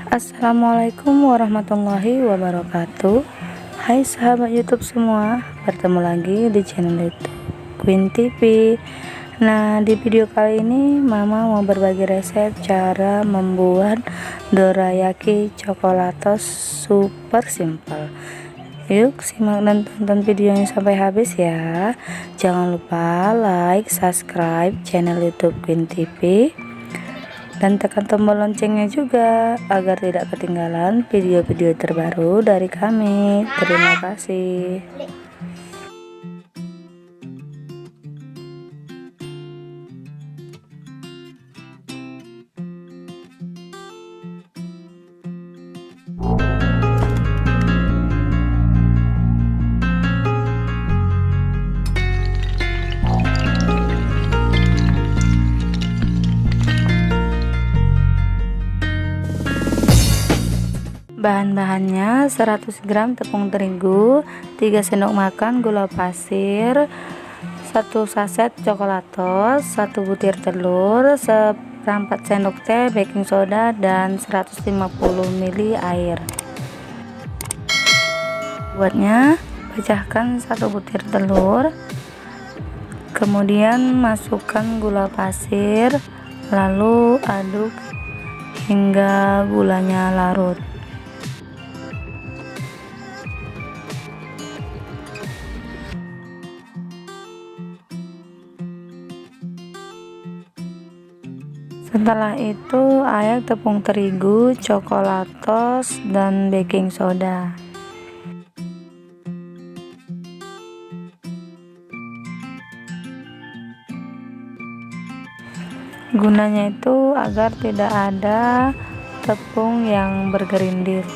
Assalamualaikum warahmatullahi wabarakatuh. Hai sahabat YouTube semua, bertemu lagi di channel YouTube Queen TV. Nah, di video kali ini Mama mau berbagi resep cara membuat dorayaki coklatos super simple. Yuk simak dan tonton videonya sampai habis ya. Jangan lupa like, subscribe channel YouTube Queen TV dan tekan tombol loncengnya juga agar tidak ketinggalan video-video terbaru dari kami. Terima kasih. Bahan-bahannya 100 gram tepung terigu, 3 sendok makan gula pasir, 1 saset coklatos, 1 butir telur, seperempat sendok teh baking soda, dan 150 ml air. Buatnya, pecahkan 1 butir telur, kemudian masukkan gula pasir, lalu aduk hingga gulanya larut. Setelah itu air tepung terigu, coklatos, dan baking soda. Gunanya itu agar tidak ada tepung yang bergerindil.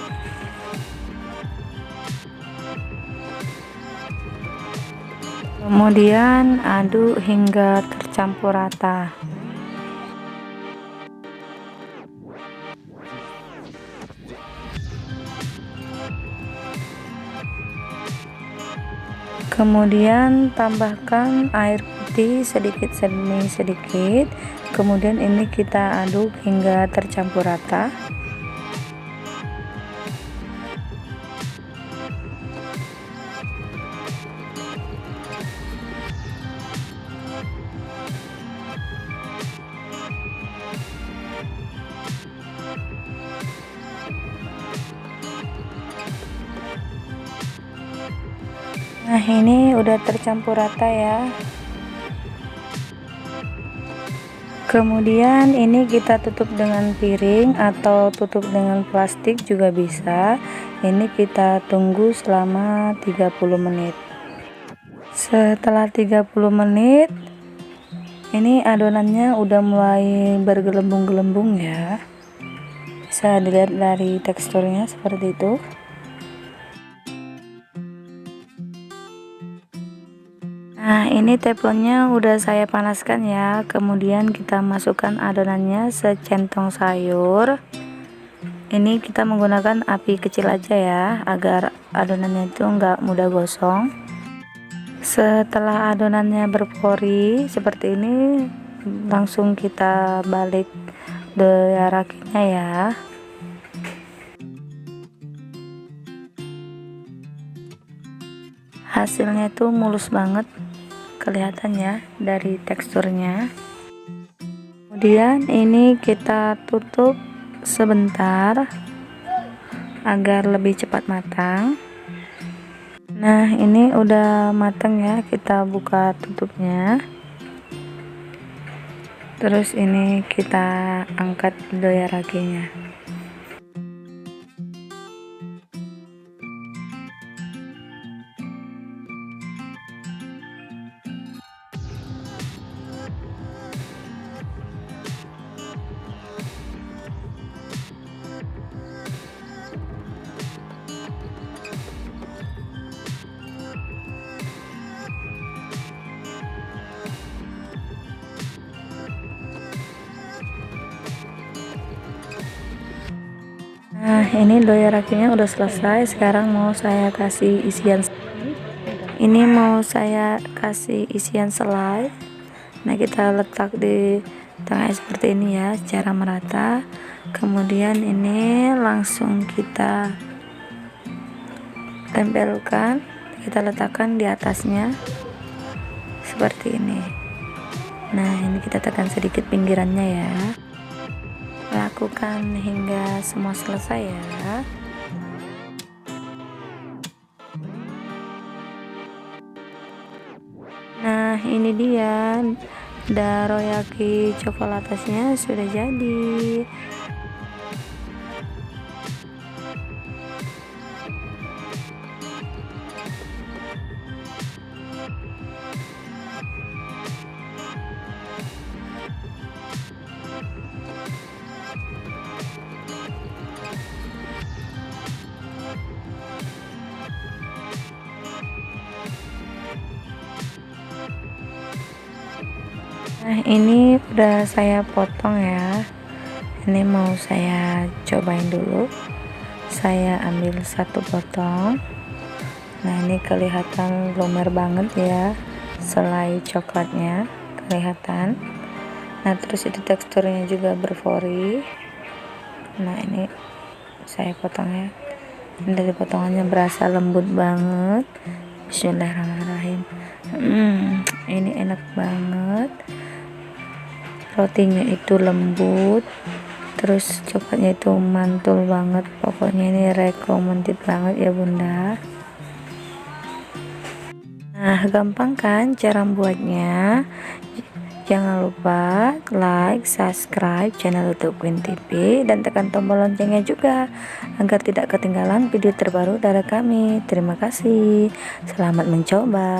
Kemudian aduk hingga tercampur rata. Kemudian tambahkan air putih sedikit demi sedikit. Kemudian ini kita aduk hingga tercampur rata. Nah, ini udah tercampur rata ya. Kemudian ini kita tutup dengan piring atau tutup dengan plastik juga bisa. Ini kita tunggu selama 30 menit. Setelah 30 menit, ini adonannya udah mulai bergelembung-gelembung ya. Bisa dilihat dari teksturnya seperti itu. Nah, ini teflonnya udah saya panaskan ya. Kemudian kita masukkan adonannya secentong sayur. Ini kita menggunakan api kecil aja ya, agar adonannya itu enggak mudah gosong. Setelah adonannya berpori seperti ini, langsung kita balik dorayaki-nya ya. Hasilnya itu mulus banget kelihatannya dari teksturnya. Kemudian ini kita tutup sebentar agar lebih cepat matang. Nah, ini udah matang ya, kita buka tutupnya. Terus ini kita angkat dorayaki-nya. Nah, ini dorayaki-nya udah selesai. Sekarang mau saya kasih isian. Ini mau saya kasih isian selai. Nah, kita letak di tengahnya seperti ini ya, secara merata. Kemudian ini langsung kita tempelkan, kita letakkan di atasnya seperti ini. Nah, ini kita tekan sedikit pinggirannya ya. Lakukan hingga semua selesai ya. Nah, ini dia daroyaki coklatasnya sudah jadi. Nah, ini udah saya potong ya. Ini mau saya cobain dulu. Saya ambil satu potong. Nah, ini kelihatan lumer banget ya, selai coklatnya kelihatan. Nah, terus itu teksturnya juga berfori. Nah, ini saya potong ya. Ini dari potongannya berasa lembut banget. Bismillahirrahmanirrahim. Ini enak banget. Rotinya itu lembut, terus coklatnya itu mantul banget. Pokoknya ini recommended banget ya bunda. Nah, gampang kan cara buatnya? Jangan lupa like, subscribe channel YouTube Queen TV dan tekan tombol loncengnya juga agar tidak ketinggalan video terbaru dari kami. Terima kasih. Selamat mencoba.